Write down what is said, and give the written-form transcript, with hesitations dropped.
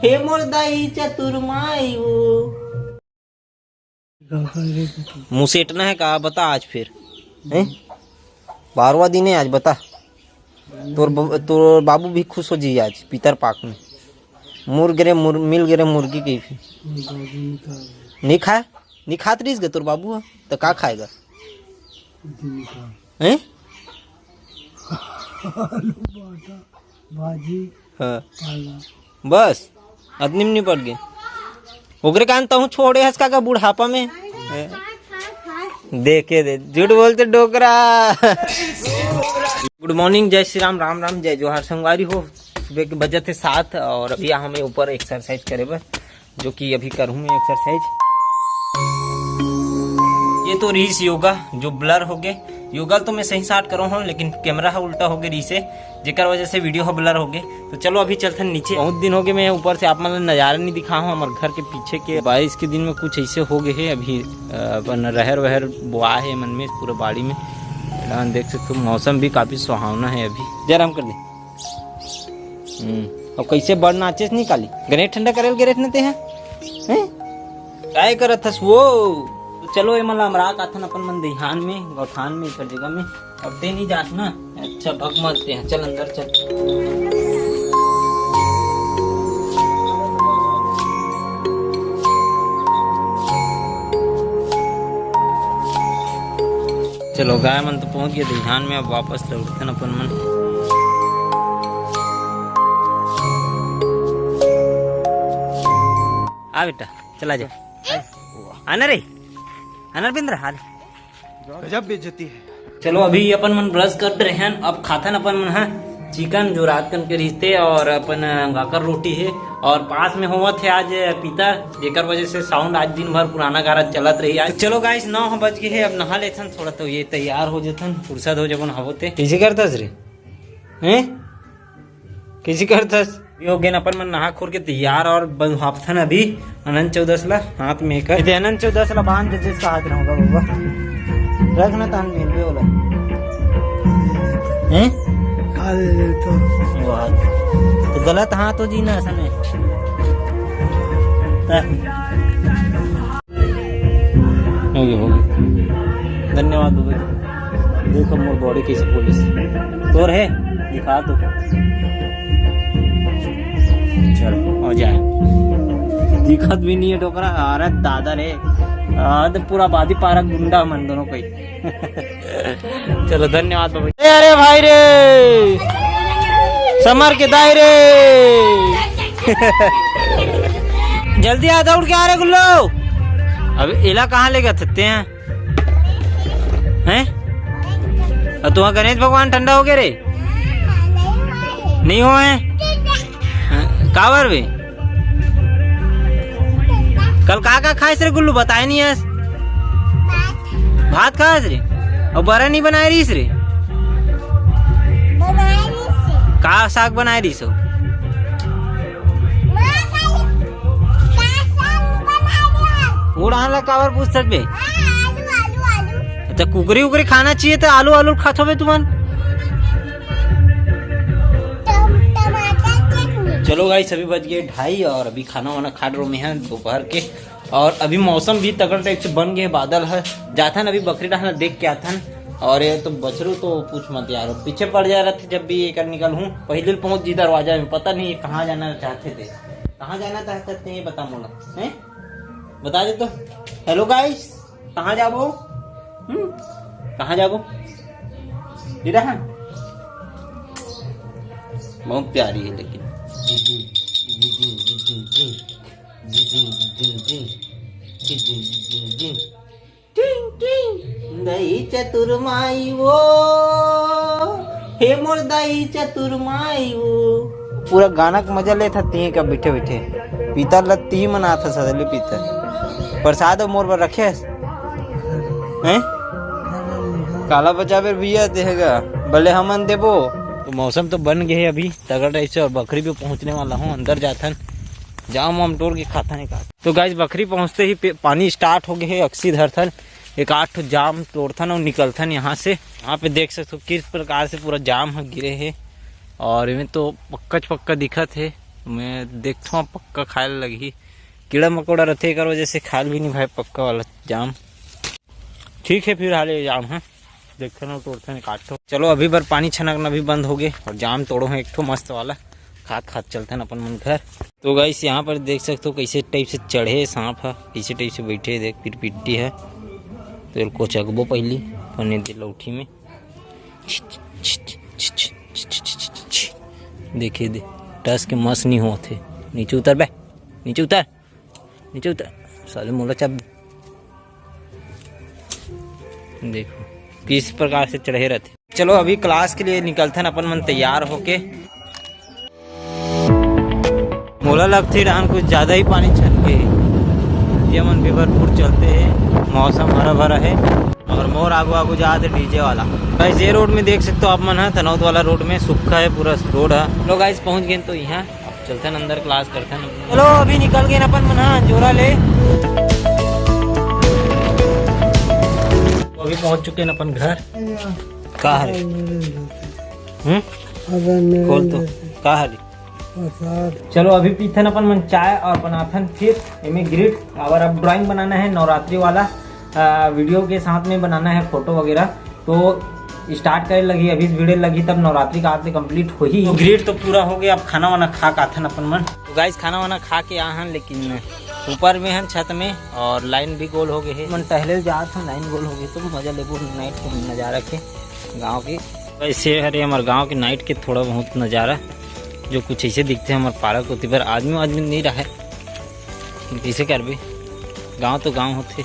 हे मोर दाई चतुरमाई वो। मुसेटना है का बता आज फिर हैं? 12वां दिन है आज बता। तोर बाबू भी खुश हो जी आज पितर पाक में मिल गिरे मुर्गी की नहीं खाए नहीं खात रहीस गे तोर बाबू तो का खाएगा हैं? हाँ। बस आदमी नहीं पड़ गए ओकरे कान हूँ छोड़े हंस का बुढ़ापा में देखे दे झूठ बोलते डोकरा। गुड मॉर्निंग, जय श्री राम, राम राम, जय जोहार। संगवारी हो सुबह के बजे थे 7 और अभी हमें ऊपर एक्सरसाइज करे बस, जो कि अभी करूँ मैं एक्सरसाइज। ये तो रीस योगा जो ब्लर हो गए, योगा तो मैं सही साट करो हूँ लेकिन कैमरा उल्टा हो गया रीसे जेकर वजह से वीडियो हो ब्लर हो गए। तो चलो अभी चलते नीचे। बहुत दिन हो गए मैं ऊपर से आप मतलब नज़ारा नहीं दिखा हूँ हमारे घर के पीछे के। 22 के दिन में कुछ ऐसे हो गए है। अभी अपन रहर वहर बुआ है मन में पूरे बाड़ी में देख सकते हो। मौसम भी काफी सुहावना है। अभी जयराम कर दे। और कैसे बड़ नाचेस नहीं काली गणेश ठंडा करेल गे रहते हैं काय करत हस वो। तो चलो ये मतलब रात आथन अपन मन दिहान में गौठान में कर जगह में अब दे नहीं जात ना। अच्छा भग मरते हैं, चल अंदर चल। चलो गाय मन तो पहुंच गया दिहान में, अब वापस लौटते हैं अपन मन। आ बेटा चला जा आना रे आना बिंद्र हाल गजब बेइज्जती है। चलो अभी अपन मन ब्रश कर रहे हैं। अब खाथन अपन मन है चिकन जो रात कन के रिश्ते और अपन गाकर रोटी है और पास में हुआ थे आज पिता जेकर वजह से साउंड आज दिन भर पुराना गारा चलत रही आज। चलो गाइस 9 बज गए है, अब नहा लेथन थोड़ा तो ये तैयार हो जतन फुर्सत हो जब हवते। किसी करतस रे हैं किसी करतस हो गए अपन मन नहा खोर के तैयार और हाथन अभी अनंत 14 ला हाथ में कर अनंत 14 ला बांध देते इसका हाथ रहूंगा बाबा रखना तान में बोला हैं खा ले तो गलत हाथ हो जी ना ऐसा नहीं। हो गया धन्यवाद बाबा। देखो मोर बॉडी कैसे पुलिस तोर है दिखा दो। चलो हो जाए दिखत भी नहीं है डोकरा। अरे दादा रे तो पूरा बादी पारा गुंडा मन दोनों कोई। चलो धन्यवाद बाबा। अरे भाई रे समर के दायरे जल्दी आ दौड़ के आ रहे गुल्लो। अब इला कहाँ ले गए थकते हैं और तुम्हारा गणेश भगवान ठंडा हो गया रे नहीं हुए कावर वे कल का खाए रे गुल्लू बताए नहीं है। भात खाए रे और बरा नहीं बनाए रही रे का साग बनाए रही सो उड़ा कावर पूछ सकते। अच्छा कुकरी उकरी खाना चाहिए तो आलू आलू खाते हो तुम। चलो गाइस सभी बज गए 2:30 और अभी खाना वाना खा रहे हैं दोपहर के। और अभी मौसम भी तगड़ टाइप से बन गए, बादल है जाथन अभी बकरी डालना देख के आथन। और ये तो बछरू तो पूछ मत यार पीछे पड़ जा रहा था जब भी ये कर निकल हूँ पहले पहुंच जी दरवाजा में। पता नहीं कहाँ जाना चाहते थे, कहाँ जाना चाहते हैं बता मोला है बता दे तो। हेलो गाइस कहाँ जाबो कहाँ जाबो दीदा है बहुत प्यारी है लेकिन दई चतुरमाई वो हे मोर दई चतुरमाई वो। पूरा गाना का मजा लेता तीन का बैठे बैठे पीता लत्ती मना था सदले पीता प्रसाद मोर पर रखे हैं काला बचा फिर भैया देगा भले हमन देबो। तो मौसम तो बन गए है अभी तगड़ ऐसे और बकरी भी पहुंचने वाला हूँ अंदर जाथन जाम हम टोर के खाता नहीं खाता। तो गाइस बकरी पहुंचते ही पानी स्टार्ट हो गए है अक्सी धरथन एक 8 जाम तोड़थन और निकलथन यहाँ से। यहाँ पे देख सकते हो किस प्रकार से पूरा जाम गिरे है और इनमें तो पक्का दिखत है मैं देखता हूँ पक्का खाए लगी। कीड़ा मकोड़ा रहते कर वजह से खाल भी नहीं भाई पक्का वाला जाम। ठीक है फिर हाले जाम है देखते ना तोड़ते हैं काटो। चलो अभी बार पानी छनकना भी बंद हो गए और जाम तोड़ो है एक ठो मस्त वाला। खाद चलते हैं अपन मन घर। तो गाइस यहाँ पर देख सकते हो कैसे टाइप से चढ़े सांप है, कैसे टाइप से बैठे देख फिर पिट्टी है। तो इनको चकबो पहली पन्ने दे लौठी में देखिए दे टस के मस्त नहीं होते। नीचे उतर बे, नीचे उतर, नीचे उतर साले मोला चाप। देखो किस प्रकार से चढ़े रहते। चलो अभी क्लास के लिए निकलते हैं अपन मन तैयार होके। मोला लगती डान कुछ ज्यादा ही पानी छन के ये मन भी भरपूर चलते हैं। मौसम हरा भरा है और मोर आगू आगू जाते डीजे वाला। गाइस ये रोड में देख सकते हो आप मन है तनौद वाला रोड में सूखा है पूरा रोड है। लोग गाइस पहुंच गए तो यहाँ अब चलते हैं अंदर क्लास करते हैं। चलो अभी निकल गए अपन मन अंजोरा ले। अभी पहुंच चुके हैं अपन घर। का है खोल तो का है। चलो अभी पीथन अपन मन चाय और बनाथन फिर इमें ग्रिड। अगर अब ड्राइंग बनाना है नवरात्रि वाला वीडियो के साथ में बनाना है फोटो वगैरह तो स्टार्ट करे लगी। अभी वीडियो लगी तब नवरात्रि का आते कंप्लीट हो ही। तो ग्रिड तो पूरा हो गया। अब खाना वाना खा के आथन अपन मन। तो गाइस खाना वाना खा के आए हैं लेकिन ऊपर में है छत में और लाइन भी गोल हो गई है। मन टहले जा था लाइन गोल हो गई तो मजा ले नाइट के नज़ारा के गाँव की। ऐसे हरे हमारे गाँव के नाइट के थोड़ा बहुत नज़ारा जो कुछ ऐसे दिखते हैं हमारे पार्क होती पर आदमी नहीं रहा है। कैसे कर भी गाँव तो गाँव होते।